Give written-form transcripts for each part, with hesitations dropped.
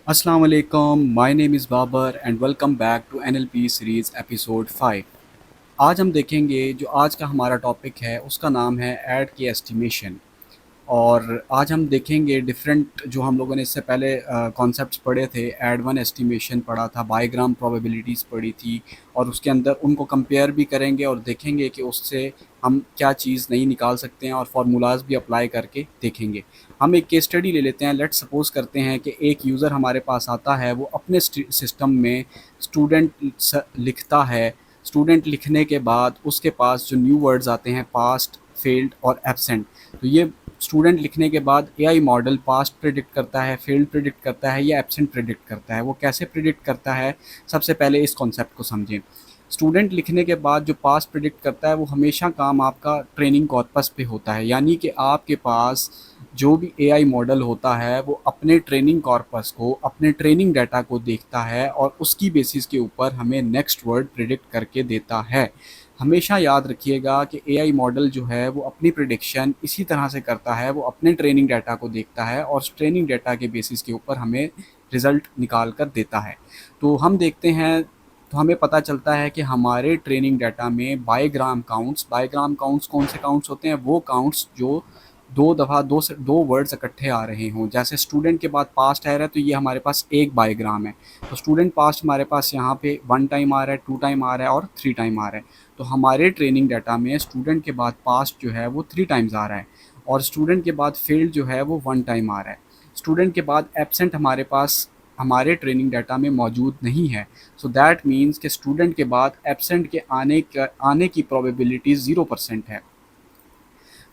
Assalamu alaikum, my name is Babar and welcome back to NLP series episode 5। आज हम देखेंगे जो आज का हमारा टॉपिक है उसका नाम है ऐड की एस्टिमेशन। और आज हम देखेंगे डिफरेंट जो हम लोगों ने इससे पहले कॉन्सेप्ट्स पढ़े थे। ऐड वन एस्टिमेशन पढ़ा था, बाईग्राम प्रोबेबिलिटीज़ पढ़ी थी, और उसके अंदर उनको कंपेयर भी करेंगे और देखेंगे कि उससे हम क्या चीज़ नहीं निकाल सकते हैं, और फार्मूलाज भी अप्लाई करके देखेंगे। हम एक केस स्टडी ले लेते हैं। लेट्स सपोज करते हैं कि एक यूज़र हमारे पास आता है, वो अपने सिस्टम में स्टूडेंट लिखता है। स्टूडेंट लिखने के बाद उसके पास जो न्यू वर्ड्स आते हैं पास्ट, फेल्ड और एब्सेंट, तो ये स्टूडेंट लिखने के बाद एआई मॉडल पास्ट प्रिडिक्ट करता है, फेल्ड प्रिडिक्ट करता है या एब्सेंट प्रिडिक्ट करता है। वो कैसे प्रिडिक्ट करता है, सबसे पहले इस कॉन्सेप्ट को समझें। स्टूडेंट लिखने के बाद जो पास्ट प्रिडिक्ट करता है वो हमेशा काम आपका ट्रेनिंग कॉर्पस पे होता है, यानी कि आपके पास जो भी एआई मॉडल होता है वो अपने ट्रेनिंग कॉर्पस को, अपने ट्रेनिंग डाटा को देखता है और उसकी बेसिस के ऊपर हमें नेक्स्ट वर्ड प्रिडिक्ट करके देता है। हमेशा याद रखिएगा कि एआई मॉडल जो है वो अपनी प्रिडिक्शन इसी तरह से करता है, वो अपने ट्रेनिंग डाटा को देखता है और उस ट्रेनिंग डाटा के बेसिस के ऊपर हमें रिज़ल्ट निकाल कर देता है। तो हम देखते हैं, तो हमें पता चलता है कि हमारे ट्रेनिंग डाटा में बाईग्राम काउंट्स कौन से काउंट्स होते हैं? वो काउंट्स जो दो दफ़ा दो वर्ड्स इकट्ठे आ रहे हों। जैसे स्टूडेंट के बाद पास्ट आ रहा है तो ये हमारे पास एक बाईग्राम है। तो स्टूडेंट पास्ट हमारे पास यहाँ पे 1 टाइम आ रहा है, 2 टाइम आ रहा है और 3 टाइम आ रहा है। तो हमारे ट्रेनिंग डाटा में स्टूडेंट के बाद पास्ट जो है वो 3 टाइम्स आ रहा है, और स्टूडेंट के बाद फेल्ड जो है वो 1 टाइम आ रहा है। स्टूडेंट के बाद एब्सेंट हमारे पास हमारे ट्रेनिंग डाटा में मौजूद नहीं है। सो दैट मीन्स कि स्टूडेंट के बाद एब्सेंट के आने की प्रोबेबिलिटी 0% है।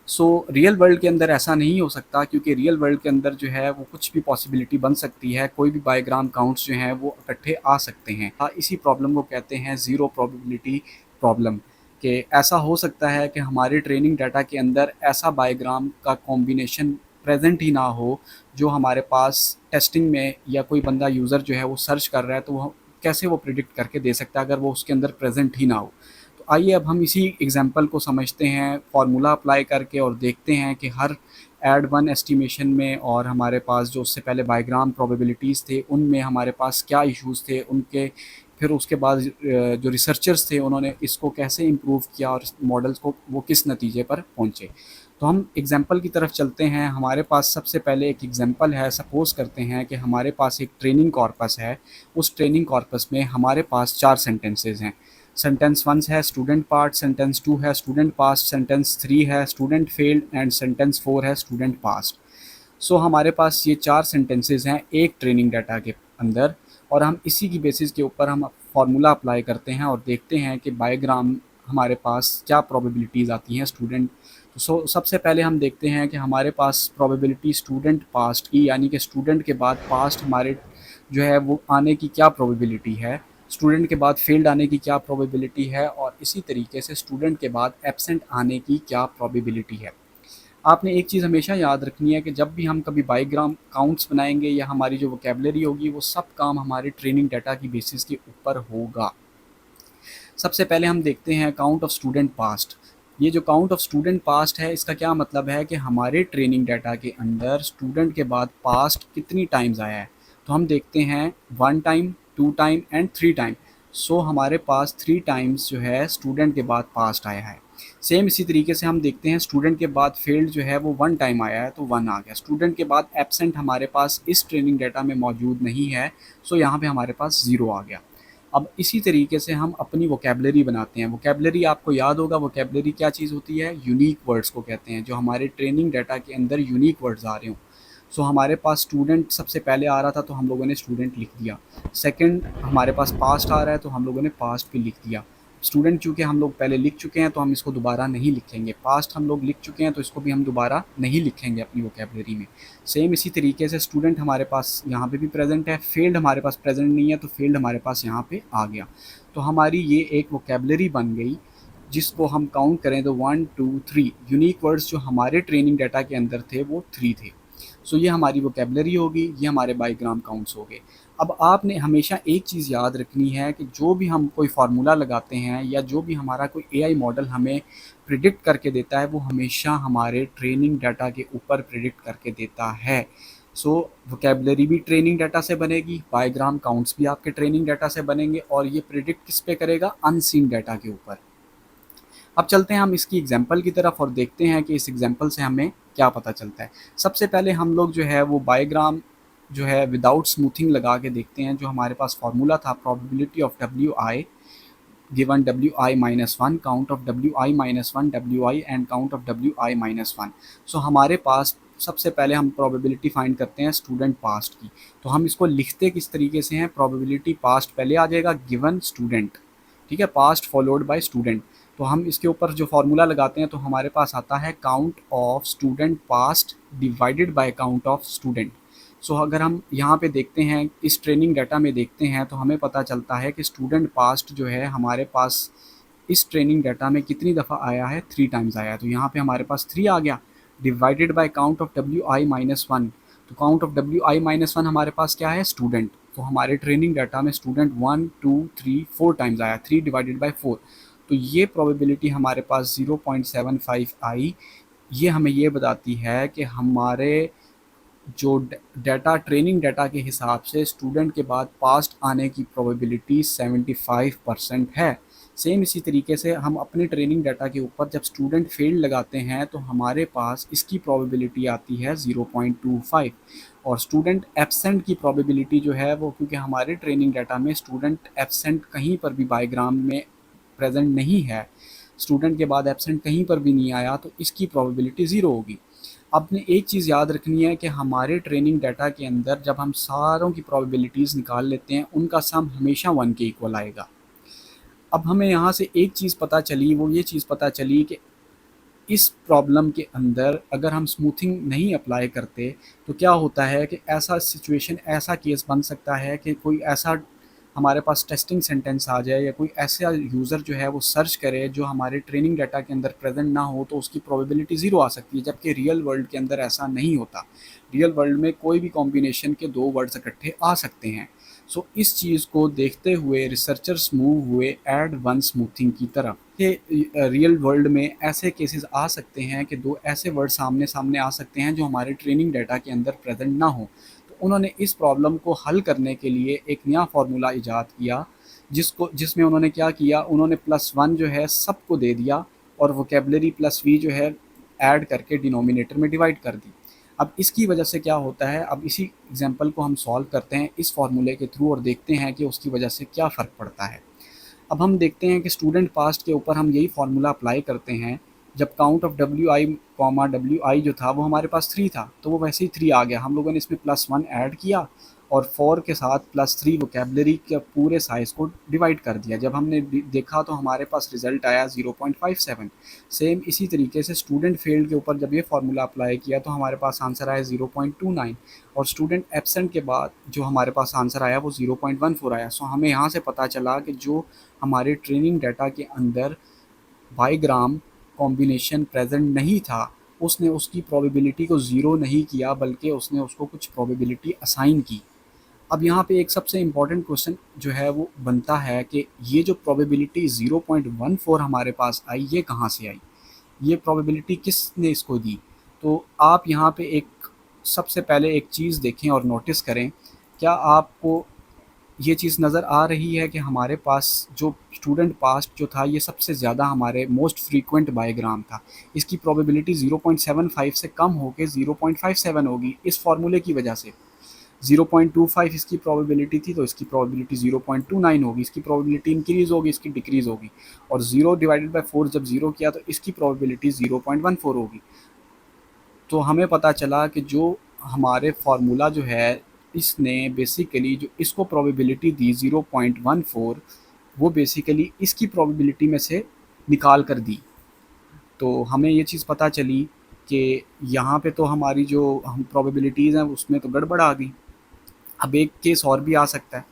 सो रियल वर्ल्ड के अंदर ऐसा नहीं हो सकता, क्योंकि रियल वर्ल्ड के अंदर जो है वो कुछ भी पॉसिबिलिटी बन सकती है, कोई भी बाईग्राम काउंट्स जो हैं वो इकट्ठे आ सकते हैं। इसी प्रॉब्लम को कहते हैं ज़ीरो प्रोबेबिलिटी प्रॉब्लम। कि ऐसा हो सकता है कि हमारे ट्रेनिंग डाटा के अंदर ऐसा बाईग्राम का कॉम्बिनेशन प्रेजेंट ही ना हो जो हमारे पास टेस्टिंग में, या कोई बंदा यूज़र जो है वो सर्च कर रहा है तो वो कैसे वो प्रिडिक्ट करके दे सकता है अगर वो उसके अंदर प्रेजेंट ही ना हो। तो आइए अब हम इसी एग्जांपल को समझते हैं फार्मूला अप्लाई करके, और देखते हैं कि हर ऐड वन एस्टिमेशन में और हमारे पास जो उससे पहले बाईग्राम प्रोबेबिलिटीज़ थे उनमें हमारे पास क्या इश्यूज़ थे उनके। फिर उसके बाद जो रिसर्चर्स थे उन्होंने इसको कैसे इम्प्रूव किया और मॉडल्स को वो किस नतीजे पर पहुँचे। तो हम एग्जांपल की तरफ चलते हैं। हमारे पास सबसे पहले एक एग्जांपल है। सपोज़ करते हैं कि हमारे पास एक ट्रेनिंग कॉर्पस है। उस ट्रेनिंग कॉर्पस में हमारे पास 4 सेंटेंसेस हैं। सेंटेंस 1 है स्टूडेंट पार्ट, सेंटेंस 2 है स्टूडेंट पास्ट, सेंटेंस 3 है स्टूडेंट फेल्ड एंड सेंटेंस 4 है स्टूडेंट पास्ट। सो हमारे पास ये 4 सेंटेंसेस हैं एक ट्रेनिंग डाटा के अंदर, और हम इसी की बेसिस के ऊपर हम फार्मूला अप्लाई करते हैं और देखते हैं कि बायोग्राम हमारे पास क्या प्रोबेबिलिटीज़ आती हैं स्टूडेंट। तो सबसे पहले हम देखते हैं कि हमारे पास प्रोबेबिलिटी स्टूडेंट पास्ट की, यानी कि स्टूडेंट के बाद पास्ट हमारे जो है वो आने की क्या प्रोबेबिलिटी है, स्टूडेंट के बाद फेल्ड आने की क्या प्रोबेबिलिटी है, और इसी तरीके से स्टूडेंट के बाद एब्सेंट आने की क्या प्रोबेबिलिटी है। आपने एक चीज़ हमेशा याद रखनी है कि जब भी हम कभी बाईग्राम काउंट्स बनाएंगे या हमारी जो वोकेबलरी होगी वो सब काम हमारे ट्रेनिंग डाटा की बेसिस के ऊपर होगा। सबसे पहले हम देखते हैं काउंट ऑफ स्टूडेंट पास्ट। ये जो काउंट ऑफ स्टूडेंट पास्ट है इसका क्या मतलब है कि हमारे ट्रेनिंग डाटा के अंदर स्टूडेंट के बाद पास्ट कितनी टाइम्स आया है। तो हम देखते हैं 1 टाइम, 2 टाइम एंड 3 टाइम। सो हमारे पास 3 टाइम्स जो है स्टूडेंट के बाद पास्ट आया है। सेम इसी तरीके से हम देखते हैं स्टूडेंट के बाद फेल्ड जो है वो 1 टाइम आया है तो 1 आ गया। स्टूडेंट के बाद एब्सेंट हमारे पास इस ट्रेनिंग डाटा में मौजूद नहीं है, सो यहाँ पे हमारे पास 0 आ गया। अब इसी तरीके से हम अपनी वोकेबलरी बनाते हैं। वोकेबलरी आपको याद होगा, वोकेबलरी क्या चीज़ होती है? यूनिक वर्ड्स को कहते हैं, जो हमारे ट्रेनिंग डाटा के अंदर यूनिक वर्ड्स आ रहे हों। सो हमारे पास स्टूडेंट सबसे पहले आ रहा था तो हम लोगों ने स्टूडेंट लिख दिया। सेकंड हमारे पास पास्ट आ रहा है तो हम लोगों ने पास्ट भी लिख दिया। स्टूडेंट चूँकि हम लोग पहले लिख चुके हैं तो हम इसको दोबारा नहीं लिखेंगे। पास्ट हम लोग लिख चुके हैं तो इसको भी हम दोबारा नहीं लिखेंगे अपनी वोकेबलरी में। सेम इसी तरीके से स्टूडेंट हमारे पास यहाँ पे भी प्रेजेंट है, फेल्ड हमारे पास प्रेजेंट नहीं है तो फेल्ड हमारे पास यहाँ पे आ गया। तो हमारी ये एक वोकेबलरी बन गई जिसको हम काउंट करें तो 1 2 3 यूनिक वर्ड्स जो हमारे ट्रेनिंग डाटा के अंदर थे वो 3 थे। सो ये हमारी वोकेबलरी होगी, ये हमारे बाईग्राम काउंट्स हो गए। अब आपने हमेशा एक चीज़ याद रखनी है कि जो भी हम कोई फार्मूला लगाते हैं या जो भी हमारा कोई एआई मॉडल हमें प्रिडिक्ट करके देता है वो हमेशा हमारे ट्रेनिंग डाटा के ऊपर प्रिडिक्ट करके देता है। सो वोकेबलरी भी ट्रेनिंग डाटा से बनेगी, बायग्राम काउंट्स भी आपके ट्रेनिंग डाटा से बनेंगे, और ये प्रिडिक्ट किस पे करेगा, अनसीन डाटा के ऊपर। अब चलते हैं हम इसकी एग्जांपल की तरफ और देखते हैं कि इस एग्जांपल से हमें क्या पता चलता है। सबसे पहले हम लोग जो है वो बायोग्राम जो है विदाउट स्मूथिंग लगा के देखते हैं। जो हमारे पास फार्मूला था, probability of W I given W I minus one, count of W I minus one, W I and count of W I minus one. So हमारे पास सबसे पहले हम प्रोबेबिलिटी फाइंड करते हैं स्टूडेंट पास्ट की। तो हम इसको लिखते किस तरीके से हैं, प्रोबेबिलिटी पास्ट पहले आ जाएगा गिवन स्टूडेंट, ठीक है, पास्ट फॉलोड बाय स्टूडेंट। तो हम इसके ऊपर जो फार्मूला लगाते हैं तो हमारे पास आता है count of student past divided by count of student. So अगर हम यहाँ पे देखते हैं, इस ट्रेनिंग डाटा में देखते हैं, तो हमें पता चलता है कि स्टूडेंट पास्ट जो है हमारे पास इस ट्रेनिंग डाटा में कितनी दफ़ा आया है, 3 टाइम्स आया है। तो यहाँ पे हमारे पास 3 आ गया, divided by count of W I minus one. तो count of W I minus one हमारे पास क्या है, स्टूडेंट। तो हमारे ट्रेनिंग डाटा में स्टूडेंट 1 2 3 4 टाइम्स आया, 3 डिवाइडेड बाय 4। तो ये प्रोबेबिलिटी हमारे पास 0.75 आई। ये हमें ये बताती है कि हमारे जो डाटा ट्रेनिंग डाटा के हिसाब से स्टूडेंट के बाद पास्ट आने की प्रोबेबिलिटी 75% है। सेम इसी तरीके से हम अपने ट्रेनिंग डाटा के ऊपर जब स्टूडेंट फेल लगाते हैं तो हमारे पास इसकी प्रोबेबिलिटी आती है 0.25। और स्टूडेंट एब्सेंट की प्रोबेबिलिटी जो है वो, क्योंकि हमारे ट्रेनिंग डाटा में स्टूडेंट एब्सेंट कहीं पर भी बायोग्राम में प्रेजेंट नहीं है, स्टूडेंट के बाद एब्सेंट कहीं पर भी नहीं आया, तो इसकी प्रोबेबिलिटी ज़ीरो होगी। आपने एक चीज़ याद रखनी है कि हमारे ट्रेनिंग डाटा के अंदर जब हम सारों की प्रोबेबिलिटीज़ निकाल लेते हैं उनका सम हमेशा 1 के इक्वल आएगा। अब हमें यहाँ से एक चीज़ पता चली, वो ये चीज़ पता चली कि इस प्रॉब्लम के अंदर अगर हम स्मूथिंग नहीं अप्लाई करते तो क्या होता है कि ऐसा सिचुएशन, ऐसा केस बन सकता है कि कोई ऐसा हमारे पास टेस्टिंग सेंटेंस आ जाए या कोई ऐसा यूज़र जो है वो सर्च करे जो हमारे ट्रेनिंग डाटा के अंदर प्रेजेंट ना हो, तो उसकी प्रोबेबिलिटी ज़ीरो आ सकती है, जबकि रियल वर्ल्ड के अंदर ऐसा नहीं होता। रियल वर्ल्ड में कोई भी कॉम्बिनेशन के 2 वर्ड्स इकट्ठे आ सकते हैं। सो इस चीज़ को देखते हुए रिसर्चर्स मूव हुए एड वन स्मूथिंग की तरफ। कि रियल वर्ल्ड में ऐसे केसेस आ सकते हैं कि 2 ऐसे वर्ड सामने सामने आ सकते हैं जो हमारे ट्रेनिंग डाटा के अंदर प्रेजेंट ना हो। तो उन्होंने इस प्रॉब्लम को हल करने के लिए एक नया फार्मूला ईजाद किया, जिसमें उन्होंने क्या किया, उन्होंने +1 जो है सबको दे दिया और वोकेबलरी +v जो है ऐड करके डिनोमिनेटर में डिवाइड कर दी। अब इसकी वजह से क्या होता है, अब इसी एग्जांपल को हम सॉल्व करते हैं इस फार्मूले के थ्रू और देखते हैं कि उसकी वजह से क्या फ़र्क पड़ता है। अब हम देखते हैं कि स्टूडेंट पास्ट के ऊपर हम यही फार्मूला अप्लाई करते हैं। जब count of W I comma W I जो था वो हमारे पास 3 था, तो वो वैसे ही 3 आ गया। हम लोगों ने इसमें +1 ऐड किया और 4 के साथ +3 वोकेबलरी के पूरे साइज़ को डिवाइड कर दिया। जब हमने देखा तो हमारे पास रिज़ल्ट आया 0.57। सेम इसी तरीके से स्टूडेंट फील्ड के ऊपर जब ये फार्मूला अप्लाई किया तो हमारे पास आंसर आया 0.29, और स्टूडेंट एब्सेंट के बाद जो हमारे पास आंसर आया वो 0.14 आया। सो हमें यहाँ से पता चला कि जो हमारे ट्रेनिंग डाटा के अंदर बाईग्राम कॉम्बिनेशन प्रेजेंट नहीं था, उसने उसकी प्रोबेबिलिटी को ज़ीरो नहीं किया, बल्कि उसने उसको कुछ प्रोबेबिलिटी असाइन की। अब यहाँ पे एक सबसे इम्पॉर्टेंट क्वेश्चन जो है वो बनता है कि ये जो प्रोबेबिलिटी 0.14 हमारे पास आई, ये कहाँ से आई, ये प्रोबेबिलिटी किसने इसको दी। तो आप यहाँ पे एक सबसे पहले एक चीज़ देखें और नोटिस करें, क्या आपको ये चीज़ नज़र आ रही है कि हमारे पास जो स्टूडेंट पास्ट जो था ये सबसे ज़्यादा हमारे मोस्ट फ्रीक्वेंट बायोग्राम था। इसकी प्रोबेबिलिटी 0.75 से कम होकर 0.57 होगी इस फार्मूले की वजह से। 0.25 इसकी प्रोबेबिलिटी थी तो इसकी प्रोबेबिलिटी 0.29 होगी, इसकी प्रोबेबिलिटी इंक्रीज़ होगी, इसकी डिक्रीज़ होगी। और 0 डिवाइडेड बाय 4 जब 0 किया तो इसकी प्रोबेबिलिटी 0.14 होगी। तो हमें पता चला कि जो हमारे फार्मूला जो है इसने बेसिकली जो इसको प्रोबेबिलिटी दी 0.14, वो बेसिकली इसकी प्रोबेबिलिटी में से निकाल कर दी। तो हमें ये चीज़ पता चली कि यहाँ पे तो हमारी जो हम प्रोबेबिलिटीज़ हैं उसमें तो गड़बड़ आ गई। अब एक केस और भी आ सकता है,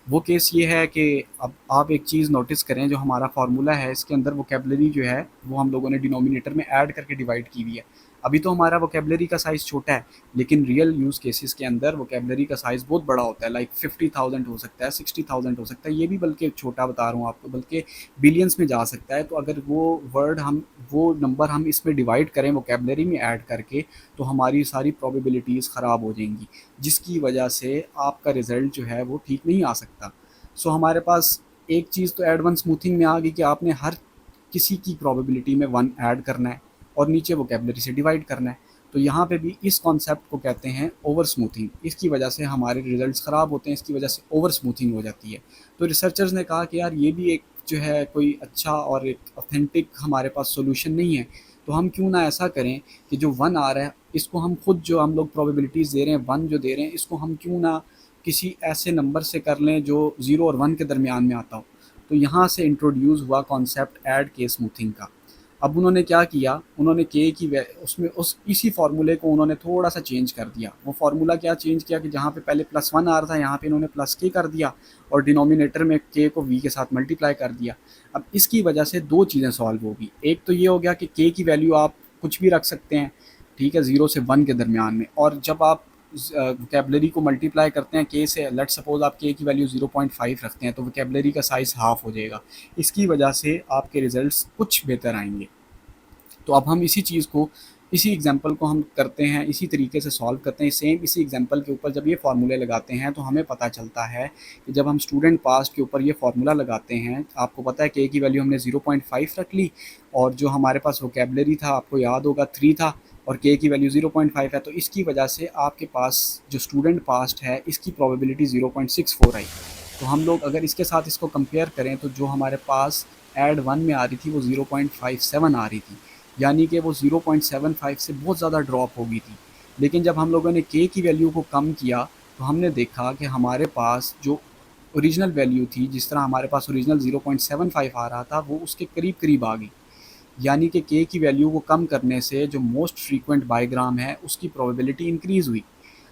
वो केस ये है कि अब आप एक चीज़ नोटिस करें, जो हमारा फार्मूला है इसके अंदर वोकेबलरी जो है वो हम लोगों ने डिनोमिनेटर में ऐड करके डिवाइड की हुई है। अभी तो हमारा वोकेबलरी का साइज़ छोटा है, लेकिन रियल यूज़ केसेस के अंदर वोकेबलरी का साइज़ बहुत बड़ा होता है, लाइक 50,000 हो सकता है, 60,000 हो सकता है, ये भी बल्कि छोटा बता रहा हूँ आपको, बल्कि बिलियंस में जा सकता है। तो अगर वो नंबर हम इसमें डिवाइड करें वोकेबलरी में ऐड करके, तो हमारी सारी प्रोबेबिलिटीज़ ख़राब हो जाएंगी, जिसकी वजह से आपका रिज़ल्ट जो है वो ठीक नहीं आ सकता। सो हमारे पास एक चीज़ तो एड वन स्मूथिंग में आ गई कि आपने हर किसी की प्रोबेबिलिटी में वन ऐड करना है और नीचे वोकेबलरी से डिवाइड करना है। तो यहाँ पे भी इस कॉन्सेप्ट को कहते हैं ओवर स्मूथिंग। इसकी वजह से हमारे रिजल्ट्स ख़राब होते हैं, इसकी वजह से ओवर स्मूथिंग हो जाती है। तो रिसर्चर्स ने कहा कि यार ये भी एक जो है कोई अच्छा और एक ऑथेंटिक हमारे पास सोल्यूशन नहीं है, तो हम क्यों ना ऐसा करें कि जो वन आ रहा है इसको हम खुद, जो हम लोग प्रोबेबिलिटीज़ दे रहे हैं, वन जो दे रहे हैं, इसको हम क्यों ना किसी ऐसे नंबर से कर लें जो 0 और 1 के दरमियान में आता हो। तो यहाँ से इंट्रोड्यूस हुआ कॉन्सेप्ट ऐड के स्मूथिंग का। अब उन्होंने क्या किया, उन्होंने के की उसमें उस इसी फार्मूले को उन्होंने थोड़ा सा चेंज कर दिया। वो फार्मूला क्या चेंज किया कि जहाँ पे पहले +1 आ रहा था, यहाँ पे इन्होंने प्लस के कर दिया और डिनोमिनेटर में के को वी के साथ मल्टीप्लाई कर दिया। अब इसकी वजह से दो चीज़ें सॉल्व होगी। एक तो ये हो गया कि के की वैल्यू आप कुछ भी रख सकते हैं, ठीक है, 0 से 1 के दरमियान में, और जब आप वोकेबलरी को मल्टीप्लाई करते हैं के से, लेट सपोज आप के की वैल्यू 0.5 रखते हैं, तो वोकेबलरी का साइज़ हाफ हो जाएगा। इसकी वजह से आपके रिजल्ट्स कुछ बेहतर आएंगे। तो अब हम इसी चीज़ को, इसी एग्जांपल को हम करते हैं, इसी तरीके से सॉल्व करते हैं। सेम इसी एग्जांपल के ऊपर जब ये फार्मूले लगाते हैं तो हमें पता चलता है कि जब हम स्टूडेंट पास्ट के ऊपर ये फार्मूला लगाते हैं, आपको पता है के की वैल्यू हमने 0.5 रख ली, और जो हमारे पास वोकेबलरी था आपको याद होगा 3 था, और के की वैल्यू 0.5 है। तो इसकी वजह से आपके पास जो स्टूडेंट पास्ट है इसकी प्रोबेबिलिटी 0.64 आई। तो हम लोग अगर इसके साथ इसको कंपेयर करें तो जो हमारे पास एड वन में आ रही थी वो 0.57 आ रही थी, यानी कि वो 0.75 से बहुत ज़्यादा ड्रॉप हो गई थी। लेकिन जब हम लोगों ने के की वैल्यू को कम किया तो हमने देखा कि हमारे पास जो ओरिजिनल वैल्यू थी, जिस तरह हमारे पास ओरिजिनल 0.75 आ रहा था, वो उसके करीब करीब आ गई। यानी कि के की वैल्यू को कम करने से जो मोस्ट फ्रीक्वेंट बाईग्राम है उसकी प्रोबेबिलिटी इंक्रीज़ हुई।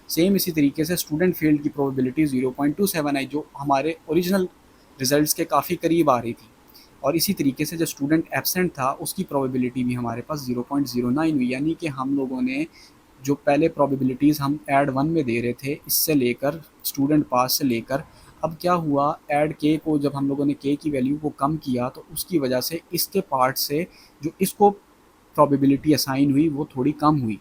सेम इसी तरीके से स्टूडेंट फील्ड की प्रोबेबिलिटी 0.27 आई, जो हमारे ओरिजिनल रिजल्ट्स के काफ़ी करीब आ रही थी। और इसी तरीके से जो स्टूडेंट एब्सेंट था उसकी प्रोबेबिलिटी भी हमारे पास 0.09 हुई। यानी कि हम लोगों ने जो पहले प्रोबेबिलिटीज़ हम ऐड वन में दे रहे थे, इससे लेकर स्टूडेंट पास से लेकर, अब क्या हुआ, ऐड के को जब हम लोगों ने के की वैल्यू को कम किया तो उसकी वजह से इसके पार्ट से जो इसको प्रोबेबिलिटी असाइन हुई वो थोड़ी कम हुई।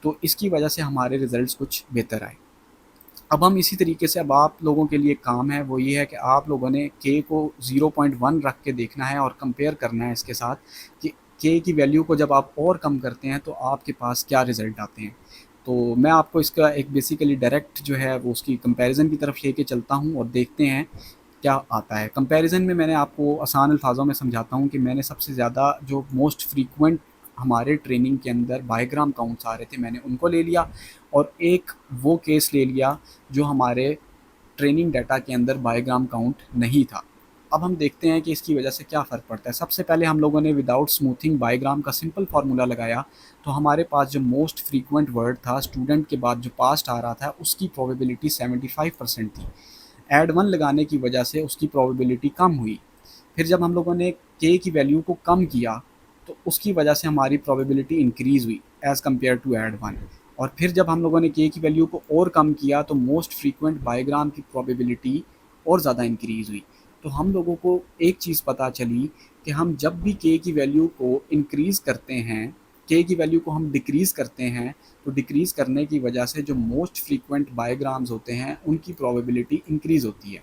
तो इसकी वजह से हमारे रिजल्ट्स कुछ बेहतर आए। अब हम इसी तरीके से, अब आप लोगों के लिए काम है वो ये है कि आप लोगों ने के को 0.1 रख के देखना है और कंपेयर करना है इसके साथ कि के की वैल्यू को जब आप और कम करते हैं तो आपके पास क्या रिज़ल्ट आते हैं। तो मैं आपको इसका एक बेसिकली डायरेक्ट जो है वो उसकी कंपैरिजन की तरफ लेके चलता हूँ और देखते हैं क्या आता है। कंपैरिजन में मैंने आपको आसान अल्फाजों में समझाता हूँ कि मैंने सबसे ज़्यादा जो मोस्ट फ्रीक्वेंट हमारे ट्रेनिंग के अंदर बायोग्राम काउंट्स आ रहे थे मैंने उनको ले लिया, और एक वो केस ले लिया जो हमारे ट्रेनिंग डाटा के अंदर बायोग्राम काउंट नहीं था। अब हम देखते हैं कि इसकी वजह से क्या फ़र्क पड़ता है। सबसे पहले हम लोगों ने विदाउट स्मूथिंग बायोग्राम का सिंपल फार्मूला लगाया, तो हमारे पास जो मोस्ट फ्रीक्वेंट वर्ड था स्टूडेंट के बाद जो पास्ट आ रहा था उसकी प्रोबेबिलिटी 75% थी। ऐड वन लगाने की वजह से उसकी प्रोबेबिलिटी कम हुई। फिर जब हम लोगों ने के की वैल्यू को कम किया तो उसकी वजह से हमारी प्रोबेबिलिटी इंक्रीज़ हुई as compare to add one. और फिर जब हम लोगों ने के की वैल्यू को और कम किया तो मोस्ट फ्रीक्वेंट बायोग्राम की प्रोबेबिलिटी और ज़्यादा इंक्रीज़ हुई। तो हम लोगों को एक चीज़ पता चली कि हम जब भी के की वैल्यू को इंक्रीज़ करते हैं, के की वैल्यू को हम डिक्रीज़ करते हैं, तो डिक्रीज़ करने की वजह से जो मोस्ट फ्रीक्वेंट बायोग्राम्स होते हैं उनकी प्रोबेबिलिटी इंक्रीज़ होती है।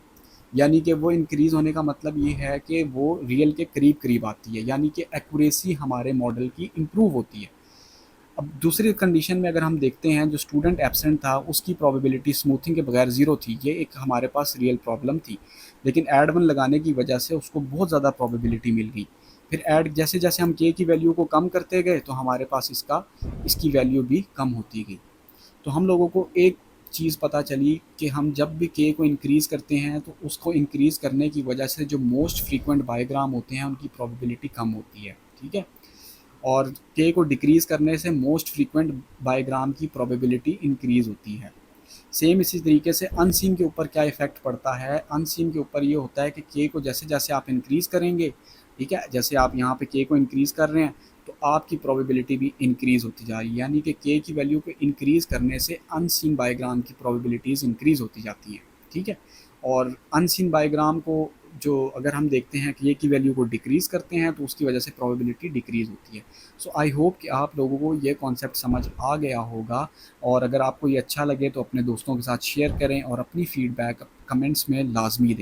यानी कि वो इंक्रीज़ होने का मतलब ये है कि वो रियल के करीब करीब आती है, यानी कि एक्यूरेसी हमारे मॉडल की इम्प्रूव होती है। अब दूसरी कंडीशन में अगर हम देखते हैं, जो स्टूडेंट एब्सेंट था उसकी प्रोबेबिलिटी स्मूथिंग के बगैर 0 थी, ये एक हमारे पास रियल प्रॉब्लम थी। लेकिन ऐड वन लगाने की वजह से उसको बहुत ज़्यादा प्रोबेबिलिटी मिल गई। फिर ऐड जैसे जैसे हम के की वैल्यू को कम करते गए तो हमारे पास इसकी वैल्यू भी कम होती गई। तो हम लोगों को एक चीज़ पता चली कि हम जब भी के को इंक्रीज़ करते हैं तो उसको इंक्रीज़ करने की वजह से जो मोस्ट फ्रीक्वेंट बायोग्राम होते हैं उनकी प्रोबेबिलिटी कम होती है, ठीक है। और के को डिक्रीज़ करने से मोस्ट फ्रीक्वेंट बायोग्राम की प्रोबेबिलिटी इंक्रीज़ होती है। सेम इसी तरीके से अनसीन के ऊपर क्या इफ़ेक्ट पड़ता है, अनसीन के ऊपर ये होता है कि के को जैसे जैसे आप इंक्रीज़ करेंगे, ठीक है, जैसे आप यहाँ पे के को इंक्रीज़ कर रहे हैं तो आपकी प्रोबेबिलिटी भी इंक्रीज़ होती जा रही है, यानी कि के की वैल्यू को इंक्रीज़ करने से अनसीन बाईग्राम की प्रोबेबिलिटीज़ इंक्रीज़ होती जाती हैं, ठीक है। और अनसीन बाईग्राम को जो अगर हम देखते हैं कि ये की वैल्यू को डिक्रीज़ करते हैं तो उसकी वजह से प्रोबेबिलिटी डिक्रीज़ होती है। सो आई होप कि आप लोगों को ये कॉन्सेप्ट समझ आ गया होगा, और अगर आपको ये अच्छा लगे तो अपने दोस्तों के साथ शेयर करें और अपनी फ़ीडबैक कमेंट्स में लाज़मी दें।